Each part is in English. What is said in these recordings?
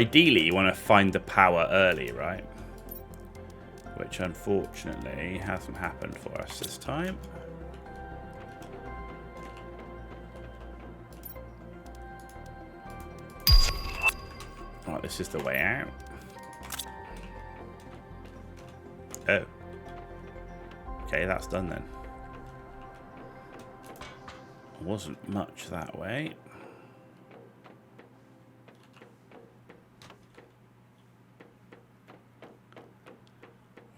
Ideally, you want to find the power early, right? Which unfortunately hasn't happened for us this time. Right, this is the way out. Oh. Okay, that's done then. Wasn't much that way.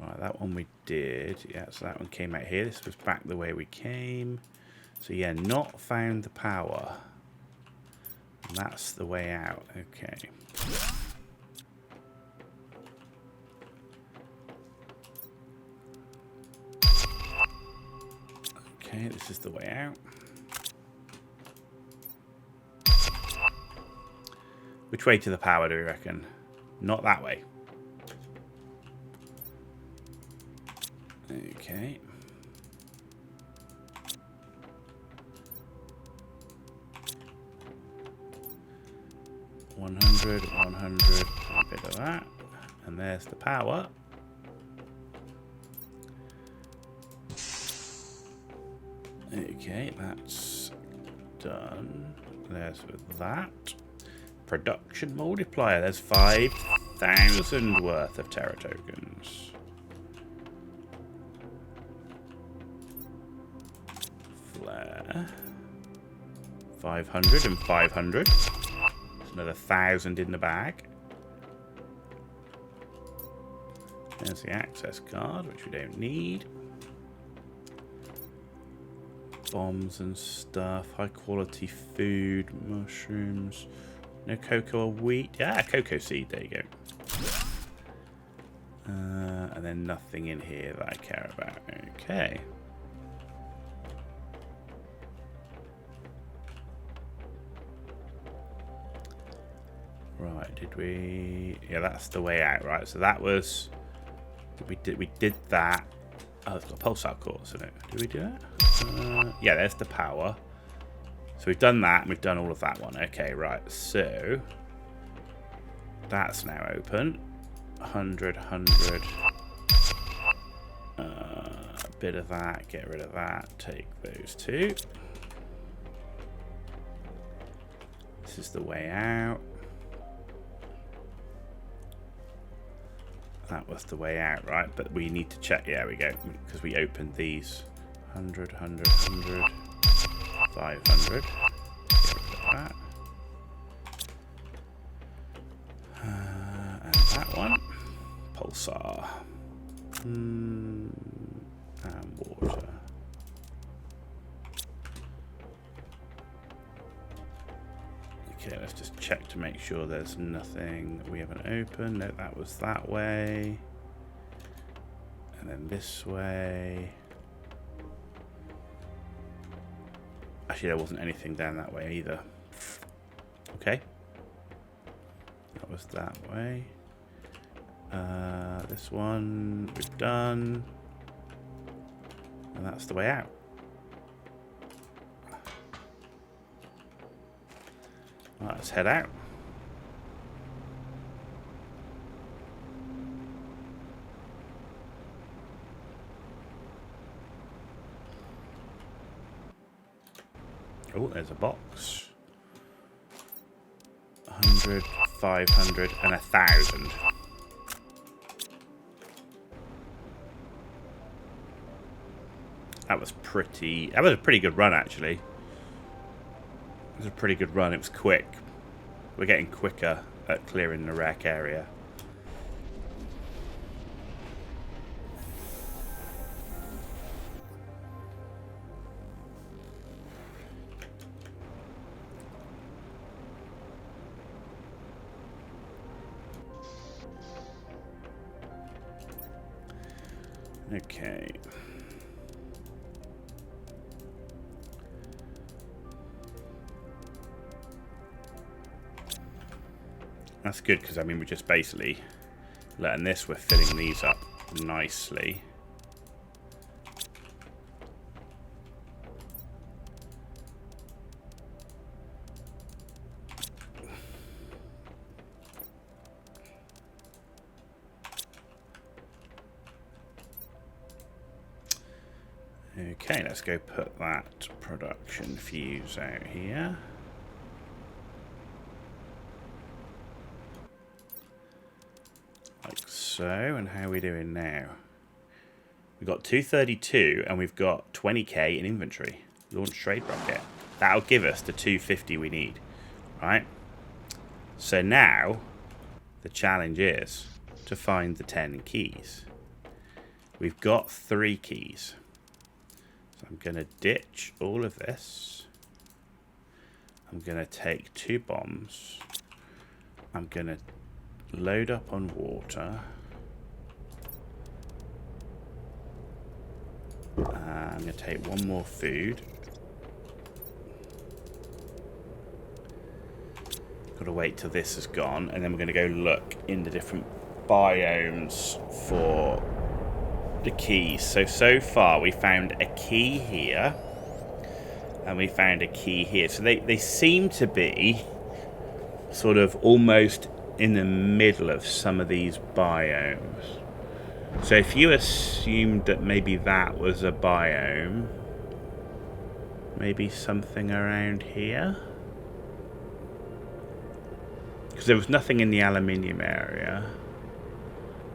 Right, that one we did. Yeah, so that one came out here. This was back the way we came. So yeah, not found the power. And that's the way out. Okay. Okay, this is the way out. Which way to the power do we reckon? Not that way. Okay. $100, a bit of that. And there's the power. Okay, that's done. There's with that. Production multiplier. There's 5,000 worth of Terra tokens. Flare. 500 and 500. There's another 1,000 in the bag. There's the access card, which we don't need. Bombs and stuff. High quality food. Mushrooms. No cocoa or wheat. Yeah, cocoa seed. There you go. And then nothing in here that I care about. Okay. Right, did we... Yeah, that's the way out, right? So that was... We did that. Oh, it's got a pulsar course in it. Did we do it? Yeah, there's the power. So we've done that, and we've done all of that one. Okay, right. So that's now open. 100, 100. A bit of that. Get rid of that. Take those two. This is the way out. That was the way out, right? But we need to check. Yeah, we go. Because we opened these. 100, 100, 100. 500. Get rid of that. And that one. Pulsar. And water. Okay, let's just check to make sure there's nothing that we haven't opened. No, that was that way. And then this way. Actually, there wasn't anything down that way either. Okay. That was that way. This one we've done. And that's the way out. Right, let's head out. Oh, there's a box. 100, 500, and 1,000. That was a pretty good run, actually. It was a pretty good run. It was quick. We're getting quicker at clearing the wreck area. Okay. That's good, because I mean we're just basically letting this, we're filling these up nicely. Okay, let's go put that production fuse out here. Like so, and how are we doing now? We've got 232 and we've got 20k in inventory. Launch trade rocket. That'll give us the 250 we need, right? So now, the challenge is to find the 10 keys. We've got 3 keys. So I'm going to ditch all of this. I'm going to take 2 bombs. I'm going to load up on water. I'm going to take 1 more food. Got to wait till this is gone, and then we're going to go look in the different biomes for the keys. So far we found a key here, and we found a key here. So they seem to be sort of almost in the middle of some of these biomes. So if you assumed that maybe that was a biome, maybe something around here? Because there was nothing in the aluminium area.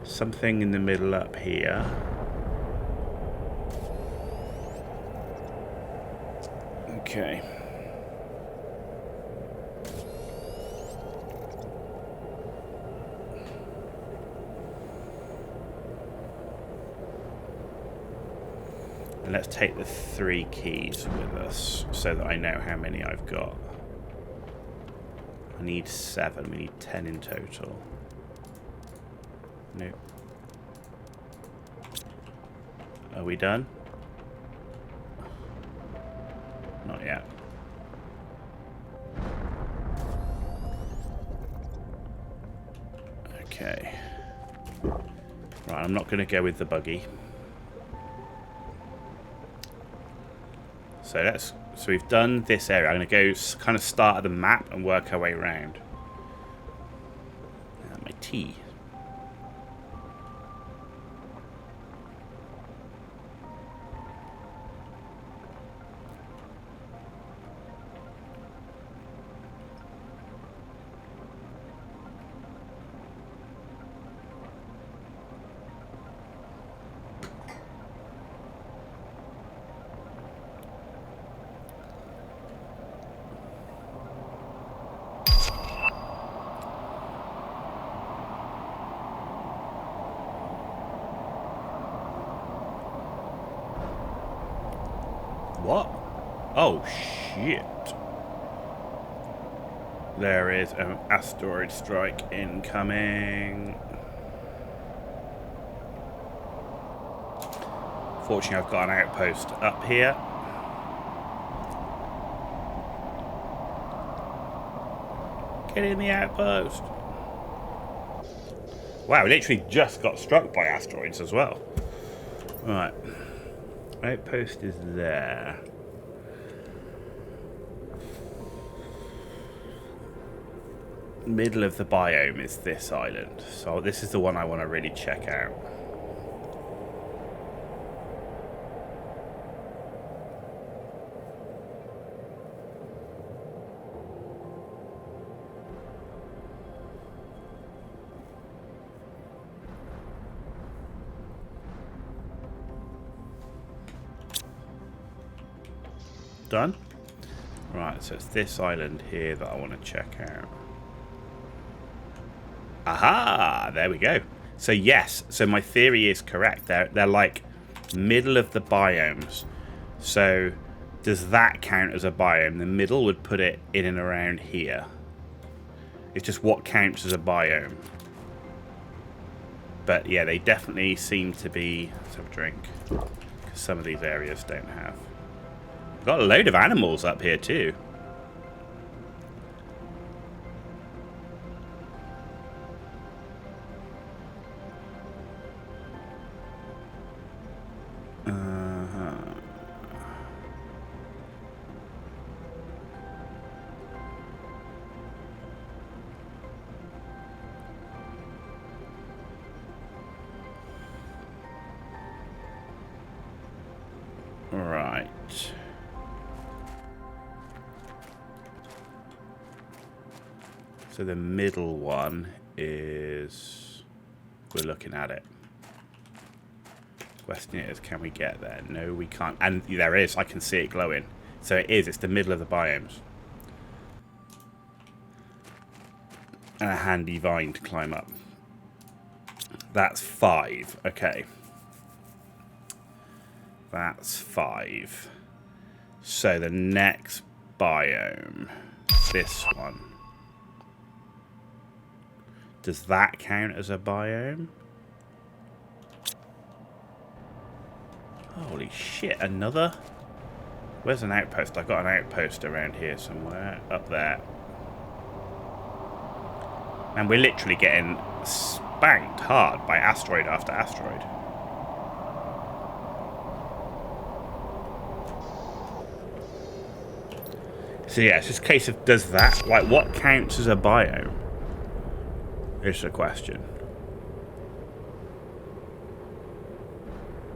Something in the middle up here. Okay. And let's take the 3 keys with us so that I know how many I've got. I need 7. We need 10 in total. Nope. Are we done? Not yet. Okay. Right, I'm not going to go with the buggy. So we've done this area. I'm going to go kind of start at the map and work our way around. My tea. What? Oh, shit. There is an asteroid strike incoming. Fortunately, I've got an outpost up here. Get in the outpost. Wow, we literally just got struck by asteroids as well. Right. Outpost is there. Middle of the biome is this island. So this is the one I want to really check out. Done? Right, so it's this island here that I want to check out. Aha! There we go. So yes, so my theory is correct. They're like middle of the biomes. So does that count as a biome? The middle would put it in and around here. It's just what counts as a biome. But yeah, they definitely seem to be... Let's have a drink. Because some of these areas don't have. Got a load of animals up here too. Right. So the middle one is... We're looking at it. Question is, can we get there? No, we can't. And there is. I can see it glowing. So it is. It's the middle of the biomes. And a handy vine to climb up. That's 5. Okay. That's 5. So the next biome, this one. Does that count as a biome? Holy shit, another? Where's an outpost? I've got an outpost around here somewhere. Up there. And we're literally getting spanked hard by asteroid after asteroid. So yeah, it's just a case of, does that, like, what counts as a biome? Is the question.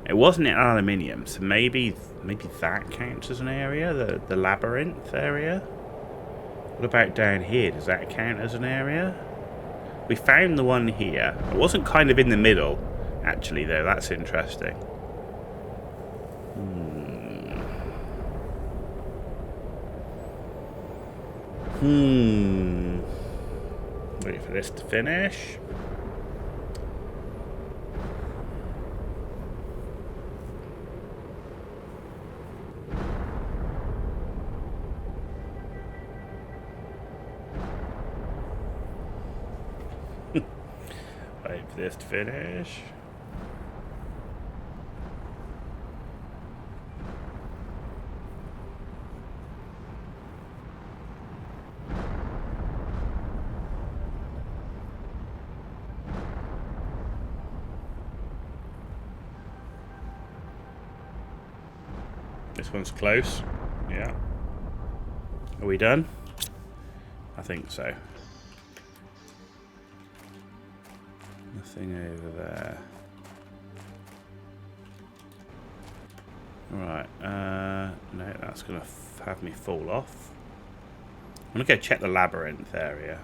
It wasn't in aluminium, so maybe that counts as an area, the labyrinth area. What about down here? Does that count as an area? We found the one here. It wasn't kind of in the middle, actually, though. That's interesting. Wait for this to finish. Wait for this to finish. This one's close. Yeah. Are we done? I think so. Nothing over there. Right. No, that's going to have me fall off. I'm going to go check the labyrinth area.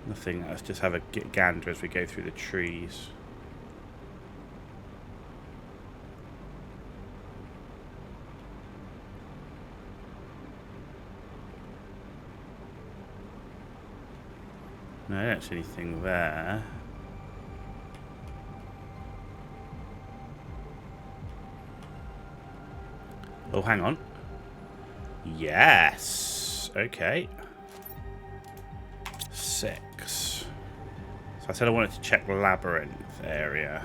Nothing. Let's just have a gander as we go through the trees. No, I don't see anything there. Oh, hang on. Yes. Okay. 6. So I said I wanted to check the labyrinth area.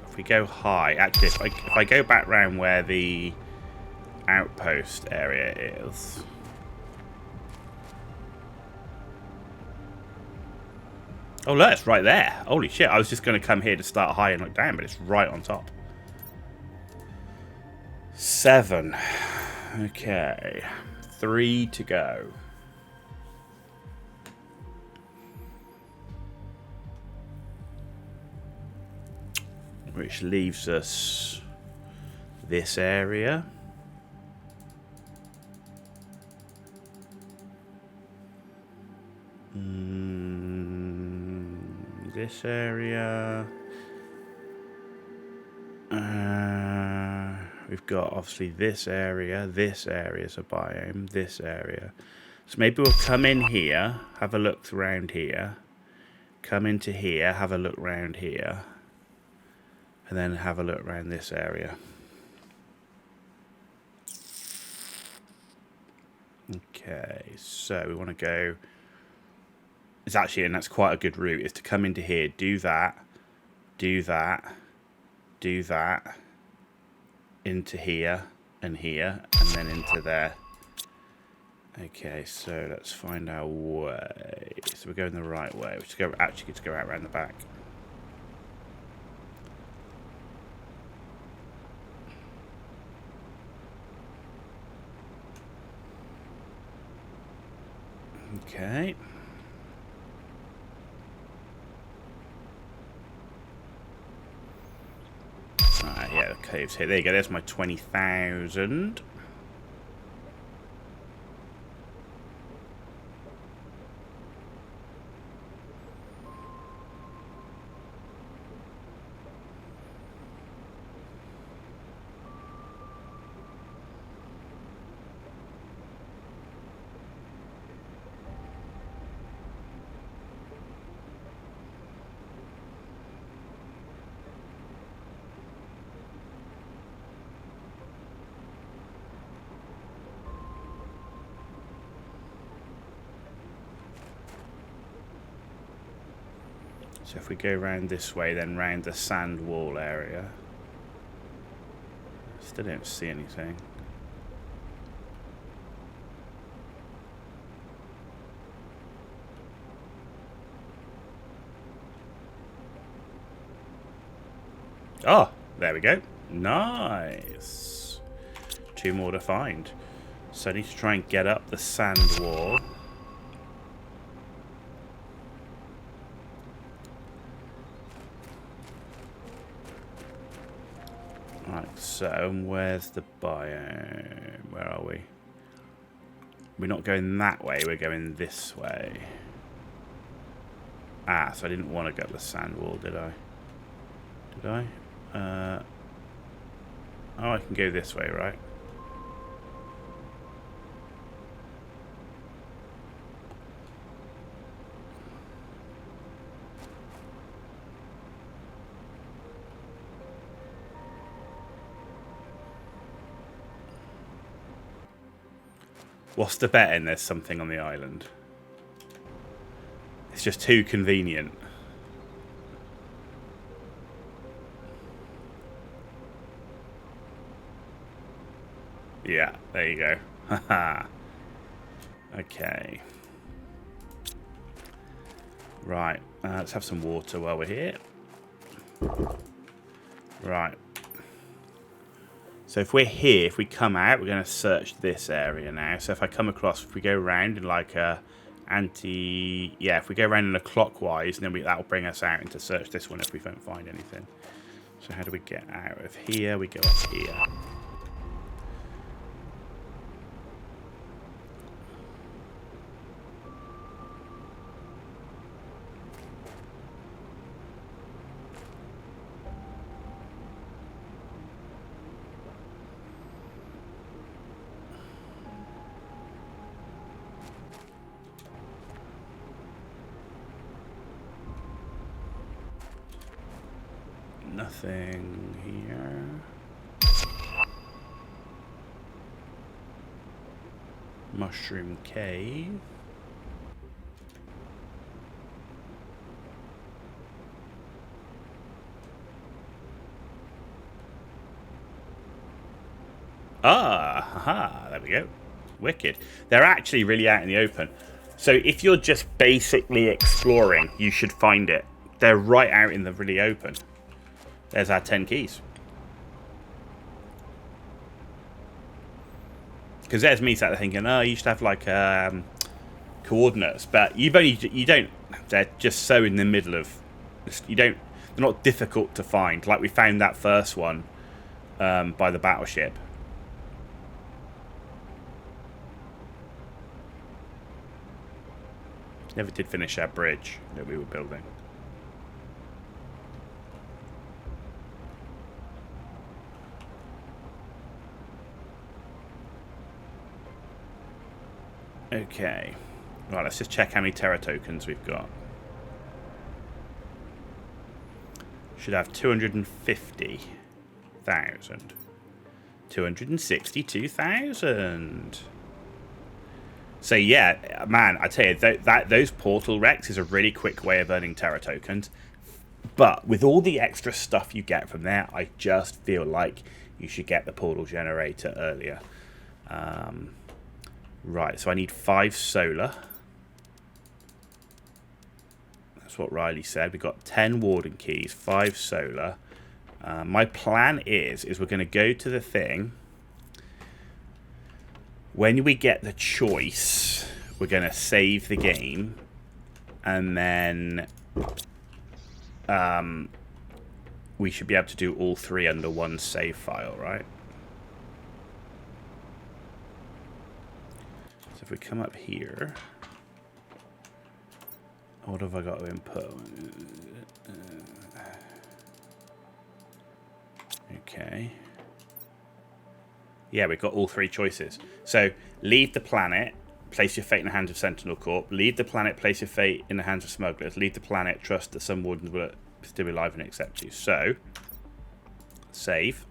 If we go high... Actually, if I go back round where the outpost area is... Oh, look, it's right there. Holy shit, I was just going to come here to start high and look down, but it's right on top. 7. Okay. 3 to go. Which leaves us this area. This area. We've got obviously this area. This area is a biome. This area. So maybe we'll come in here, have a look around here. Come into here, have a look around here. And then have a look around this area. Okay, so we want to go... It's actually, and that's quite a good route, is to come into here, do that, do that, do that, into here, and then into there. Okay, so let's find our way. So we're going the right way. We should go, actually get to go out around the back. Okay. yeah, the caves here. There you go. There's my 20,000. So if we go around this way, then round the sand wall area. Still don't see anything. Oh, there we go. Nice. 2 more to find. So I need to try and get up the sand wall. Right, so where's the biome? Where are we? We're not going that way, we're going this way. Ah, so I didn't want to go up the sand wall, did I? Did I? Oh, I can go this way, right? What's the betting there's something on the island? It's just too convenient. Yeah, there you go. Haha. Okay. Right, let's have some water while we're here. Right. So if we're here, if we come out, we're going to search this area now. So if I come across, if we go around in like a yeah, if we go around in a clockwise, then that'll bring us out into search this one if we don't find anything. So how do we get out of here? We go up here. Nothing here. Mushroom cave. Ah, haha, there we go. Wicked. They're actually really out in the open. So if you're just basically exploring, you should find it. They're right out in the really open. There's our 10 keys. Because there's me sat there thinking, oh, you should have like coordinates, but you don't. They're just so in the middle of. They're not difficult to find. Like we found that first one by the battleship. Never did finish our bridge that we were building. Okay. Right, let's just check how many Terra Tokens we've got. Should have 250,000. 262,000. So yeah, man, I tell you, those portal wrecks is a really quick way of earning Terra Tokens. But with all the extra stuff you get from there, I just feel like you should get the portal generator earlier. Right, so I need 5 solar. That's what Riley said. We've got 10 warden keys, 5 solar. My plan is we're going to go to the thing. When we get the choice, we're going to save the game. And then we should be able to do all 3 under one save file, right? So if we come up here, what have I got to input? Okay. Yeah, we've got all 3 choices. So leave the planet, place your fate in the hands of Sentinel Corp. Leave the planet, place your fate in the hands of smugglers. Leave the planet, trust that some wardens will still be alive and accept you. So, save.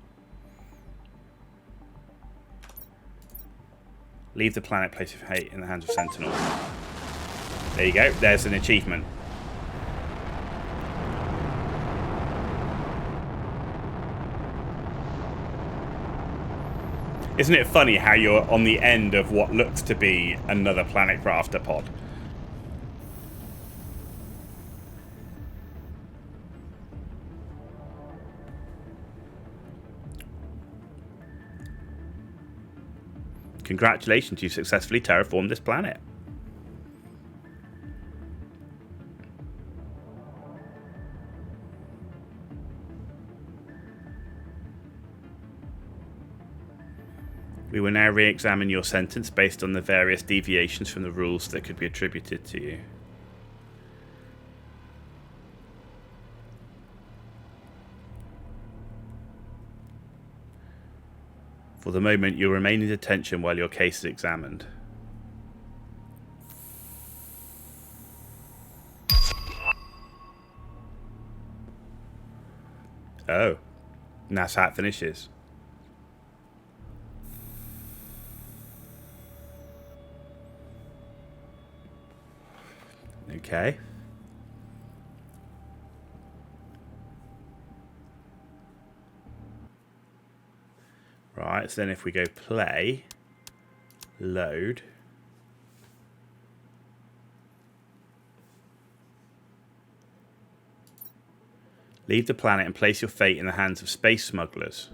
Leave the planet, place your fate in the hands of Sentinel. There you go. There's an achievement. Isn't it funny how you're on the end of what looks to be another planet crafter pod? Congratulations, you successfully terraformed this planet. We will now re-examine your sentence based on the various deviations from the rules that could be attributed to you. For the moment, you'll remain in detention while your case is examined. Oh. And that's how it finishes. Okay. Right, so then if we go play, load, leave the planet and place your fate in the hands of space smugglers.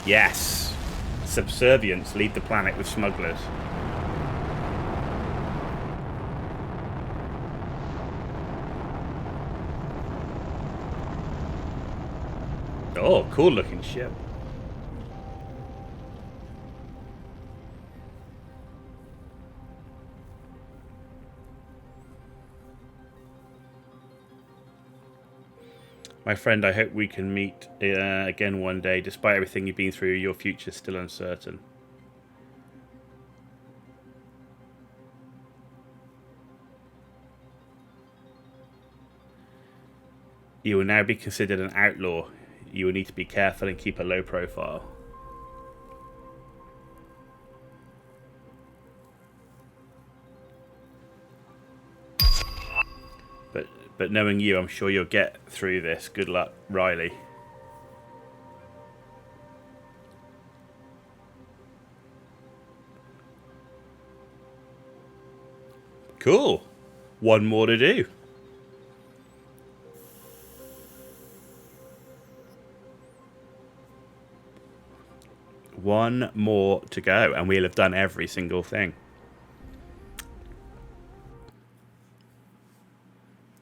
Yes! Subservience, leave the planet with smugglers. Oh, cool looking ship. My friend, I hope we can meet again one day. Despite everything you've been through, your future's still uncertain. You will now be considered an outlaw. You will need to be careful and keep a low profile. But knowing you, I'm sure you'll get through this. Good luck, Riley. Cool. One more to do. One more to go, and we'll have done every single thing.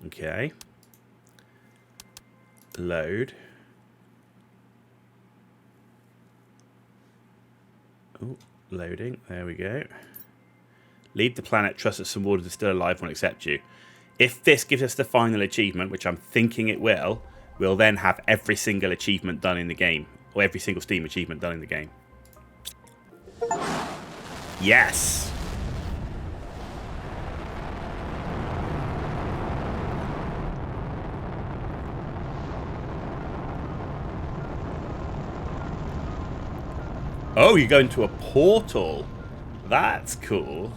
Okay. Load. Oh, loading. There we go. Leave the planet. Trust that some wardens are still alive and will accept you. If this gives us the final achievement, which I'm thinking it will, we'll then have every single achievement done in the game. Or every single Steam achievement done in the game. Yes! Oh, you go into a portal. That's cool.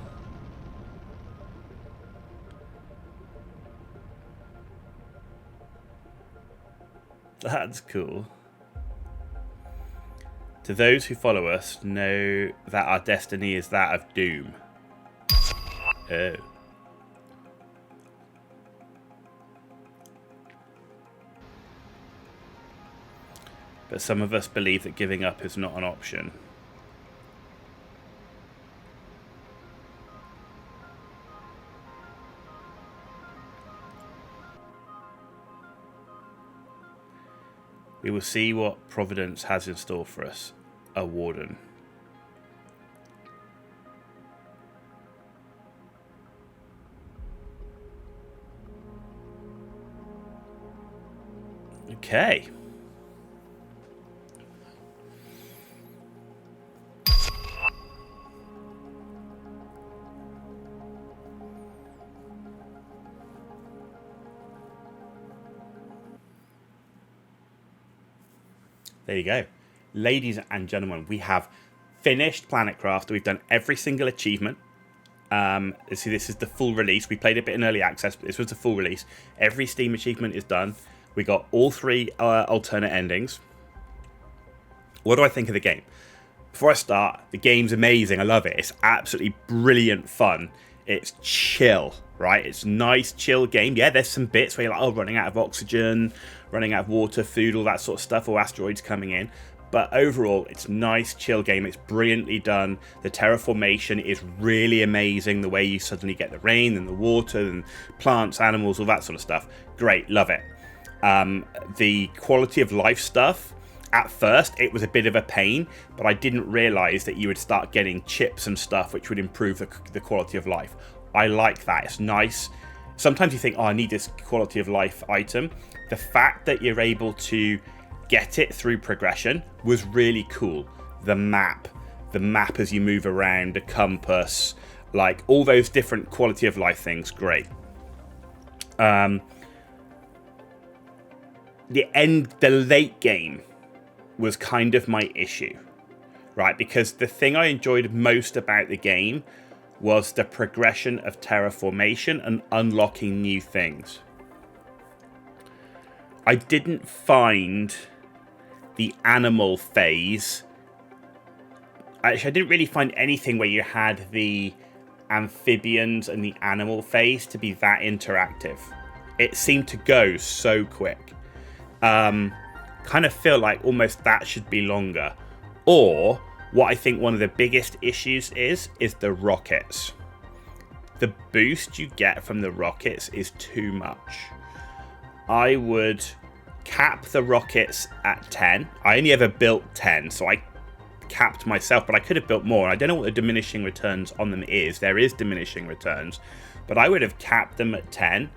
That's cool. To those who follow us, know that our destiny is that of doom. Oh. But some of us believe that giving up is not an option. We will see what Providence has in store for us. A warden. Okay. There you go. Ladies and gentlemen, we have finished PlanetCraft. We've done every single achievement. See, this is the full release. We played a bit in early access, but this was the full release. Every Steam achievement is done. We got all 3 alternate endings. What do I think of the game? Before I start, the game's amazing. I love it. It's absolutely brilliant fun. It's chill, right? It's a nice, chill game. Yeah, there's some bits where you're like, oh, running out of oxygen, running out of water, food, all that sort of stuff, or asteroids coming in. But overall, it's a nice, chill game. It's brilliantly done. The terraformation is really amazing. The way you suddenly get the rain and the water and plants, animals, all that sort of stuff. Great, love it. The quality of life stuff, at first, it was a bit of a pain, but I didn't realise that you would start getting chips and stuff which would improve the quality of life. I like that. It's nice. Sometimes you think, oh, I need this quality of life item. The fact that you're able to get it through progression was really cool. The map as you move around, the compass, like all those different quality of life things, great. The late game was kind of my issue, right? Because the thing I enjoyed most about the game was the progression of terraformation and unlocking new things. I didn't find the animal phase. Actually, I didn't really find anything where you had the amphibians and the animal phase to be that interactive. It seemed to go so quick. Kind of feel like almost that should be longer. Or what I think one of the biggest issues is the rockets. The boost you get from the rockets is too much. I would cap the rockets at 10. I only ever built 10, so I capped myself, but I could have built more. I don't know what the diminishing returns on them is. There is diminishing returns, but I would have capped them at 10,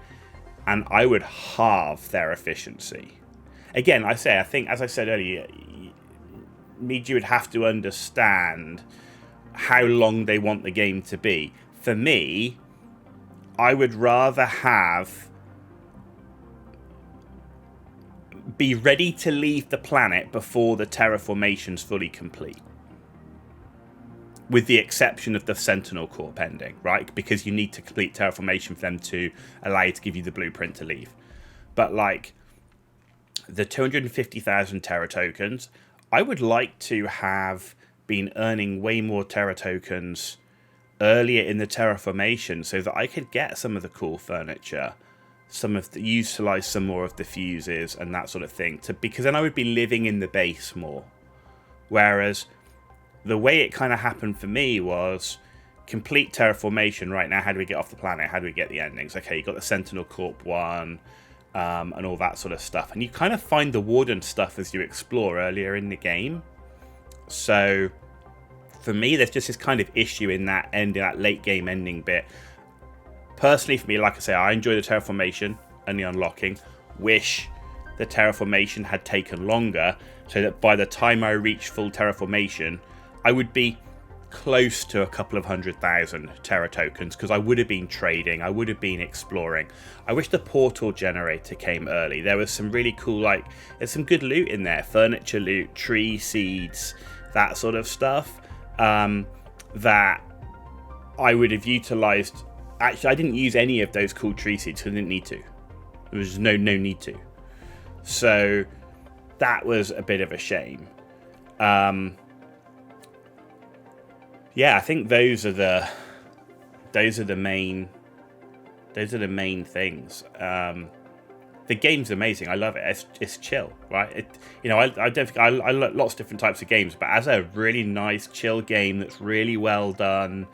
and I would halve their efficiency. Again, I think, as I said earlier, you would have to understand how long they want the game to be. For me, I would rather be ready to leave the planet before the terraformation's fully complete. With the exception of the Sentinel Corp ending, right? Because you need to complete terraformation for them to allow you to give you the blueprint to leave. But like the 250,000 Terra tokens, I would like to have been earning way more Terra tokens earlier in the terraformation so that I could get some of the cool furniture, utilize some more of the fuses and that sort of thing, because then I would be living in the base more. Whereas the way it kind of happened for me was complete terraformation. Right now, how do we get off the planet? How do we get the endings? Okay, you got the Sentinel Corp one, and all that sort of stuff. And you kind of find the Warden stuff as you explore earlier in the game. So for me, there's just this kind of issue in that late game ending bit. Personally, for me, like I say, I enjoy the terraformation and the unlocking. Wish the terraformation had taken longer, so that by the time I reach full terraformation, I would be close to a couple of 100,000 Terra tokens, because I would have been trading, I would have been exploring. I wish the portal generator came early. There was some really cool, there's some good loot in there, furniture loot, tree seeds, that sort of stuff, that I would have utilized. Actually, I didn't use any of those cool tree seeds because I didn't need to. There was no need to. So that was a bit of a shame. Yeah, I think those are the main things. The game's amazing. I love it. It's chill, right? I don't think I like lots of different types of games, but as a really nice chill game that's really well done.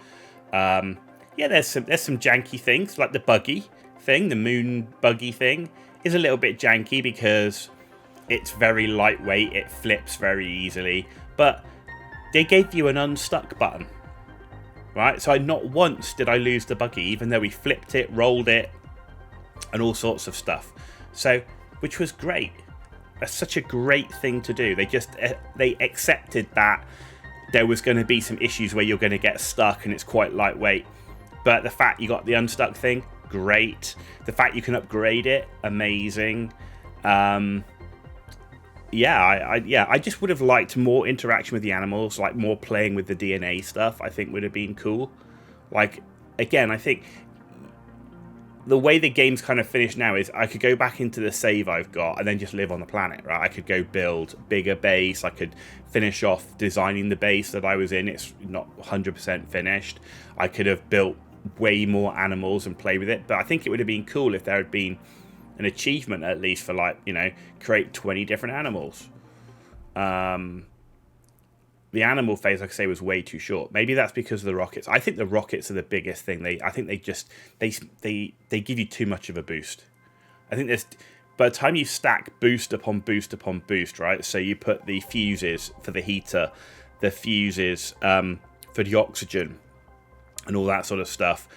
Yeah, there's some janky things, like the buggy thing, the moon buggy thing is a little bit janky because It's very lightweight. It flips very easily. But they gave you an unstuck button, right? So not once did I lose the buggy, even though we flipped it, rolled it, and all sorts of stuff. So, which was great. That's such a great thing to do. They accepted that there was going to be some issues where you're going to get stuck and it's quite lightweight. But the fact you got the unstuck thing, great. The fact you can upgrade it, amazing. I just would have liked more interaction with the animals, like more playing with the DNA stuff. I think would have been cool. Like, again, I think the way the game's kind of finished now is I could go back into the save I've got and then just live on the planet, right? I could go build bigger base. I could finish off designing the base that I was in. It's not 100% finished. I could have built way more animals and play with it. But I think it would have been cool if there had been an achievement at least for, like, you know, create 20 different animals. The animal phase, like I say, was way too short. Maybe that's because of the rockets. I think the rockets are the biggest thing. I think they give you too much of a boost. I think by the time you stack boost upon boost upon boost, right? So you put the fuses for the heater, the fuses for the oxygen, and all that sort of stuff,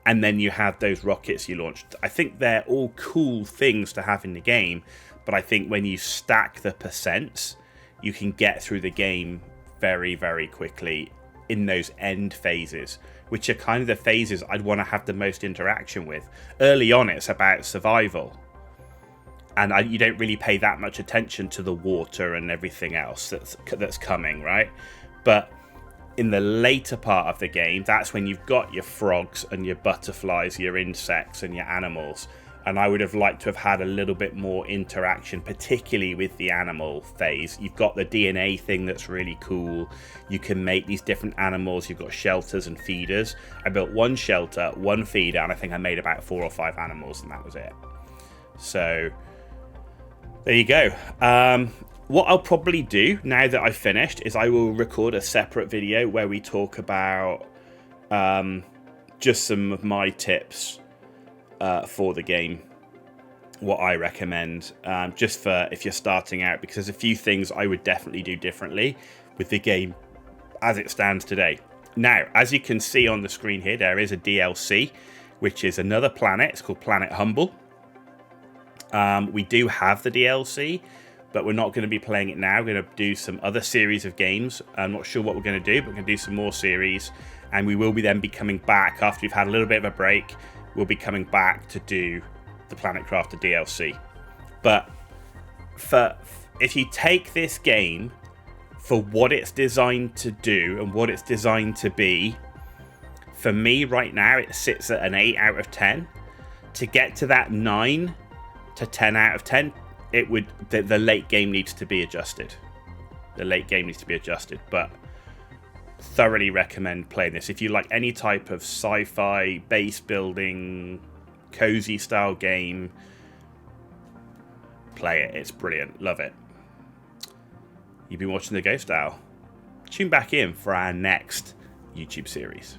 and then you have those rockets you launched. I think they're all cool things to have in the game, but I think when you stack the percents, you can get through the game very, very quickly in those end phases, which are kind of the phases I'd want to have the most interaction with. Early on, it's about survival, and you don't really pay that much attention to the water and everything else that's coming, right? But in the later part of the game, that's when you've got your frogs and your butterflies, your insects and your animals. And I would have liked to have had a little bit more interaction, particularly with the animal phase. You've got the DNA thing that's really cool. You can make these different animals. You've got shelters and feeders. I built one shelter, one feeder, and I think I made about 4 or 5 animals, and that was it. So there you go. What I'll probably do now that I've finished is I will record a separate video where we talk about just some of my tips for the game, what I recommend, just for if you're starting out, because there's a few things I would definitely do differently with the game as it stands today. Now, as you can see on the screen here, there is a DLC, which is another planet. It's called Planet Humble. We do have the DLC, but we're not going to be playing it now. We're going to do some other series of games. I'm not sure what we're going to do, but we're going to do some more series, and we will then be coming back after we've had a little bit of a break. We'll be coming back to do the Planet Crafter DLC. But if you take this game for what it's designed to do and what it's designed to be, for me right now it sits at an 8 out of 10. To get to that 9 to 10 out of 10, the late game needs to be adjusted. The late game needs to be adjusted, but thoroughly recommend playing this. If you like any type of sci-fi, base building, cozy style game, play it. It's brilliant. Love it. You've been watching The Ghost Owl. Tune back in for our next YouTube series.